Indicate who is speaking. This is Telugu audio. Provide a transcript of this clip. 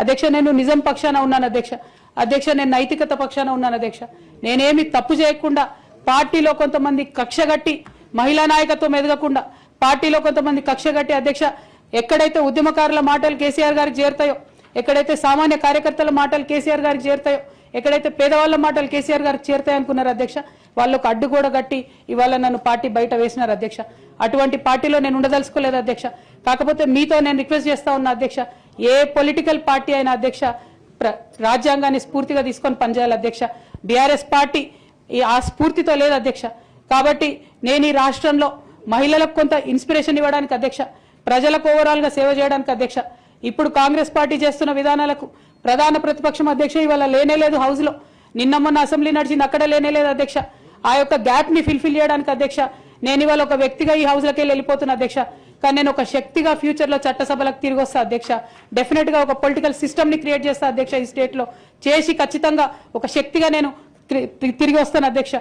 Speaker 1: అధ్యక్ష నేను నిజం పక్షాన ఉన్నాను అధ్యక్ష. అధ్యక్ష నేను నైతికత పక్షాన ఉన్నాను అధ్యక్ష. నేనేమి తప్పు చేయకుండా పార్టీలో కొంతమంది కక్షగట్టి మహిళా నాయకత్వం ఎదగకుండా పార్టీలో కొంతమంది కక్షగట్టి అధ్యక్ష ఎక్కడైతే ఉద్యమకారుల మాటలు కేసీఆర్ గారికి చేరుతాయో, ఎక్కడైతే సామాన్య కార్యకర్తల మాటలు కేసీఆర్ గారికి చేరుతాయో, ఎక్కడైతే పేదవాళ్ళ మాటలు కేసీఆర్ గారికి చేరుతాయి అనుకున్నారు అధ్యక్ష, వాళ్ళకు అడ్డు కూడా గట్టి ఇవాళ నన్ను పార్టీ బయట వేసినారు అధ్యక్ష. అటువంటి పార్టీలో నేను ఉండదలుచుకోలేదు అధ్యక్ష. కాకపోతే మీతో నేను రిక్వెస్ట్ చేస్తా ఉన్నా అధ్యక్ష, ఏ పొలిటికల్ పార్టీ అయినా అధ్యక్ష రాజ్యాంగాన్ని స్ఫూర్తిగా తీసుకొని పనిచేయాలి అధ్యక్ష. బీఆర్ఎస్ పార్టీ ఆ స్ఫూర్తితో లేదు అధ్యక్ష. కాబట్టి నేను ఈ రాష్ట్రంలో మహిళలకు కొంత ఇన్స్పిరేషన్ ఇవ్వడానికి అధ్యక్ష, ప్రజలకు ఓవరాల్ గా సేవ చేయడానికి అధ్యక్ష, ఇప్పుడు కాంగ్రెస్ పార్టీ చేస్తున్న విధానాలకు ప్రధాన ప్రతిపక్షం అధ్యక్ష ఇవాళ లేనేలేదు హౌస్ లో, నిన్న మొన్న అసెంబ్లీ నడిచింది అక్కడ లేనేలేదు అధ్యక్ష. ఆ యొక్క గ్యాప్ ని ఫిల్ఫిల్ చేయడానికి అధ్యక్ష నేను ఇవాళ ఒక వ్యక్తిగా ఈ హౌస్ లకి వెళ్ళిపోతున్నా అధ్యక్ష. కానీ నేను ఒక శక్తిగా ఫ్యూచర్ లో చట్టసభలకు తిరిగి వస్తా అధ్యక్ష. డెఫినెట్ గా ఒక పొలిటికల్ సిస్టమ్ ని క్రియేట్ చేస్తా అధ్యక్ష. ఈ స్టేట్ లో చేసి ఖచ్చితంగా ఒక శక్తిగా నేను తిరిగి వస్తాను అధ్యక్ష.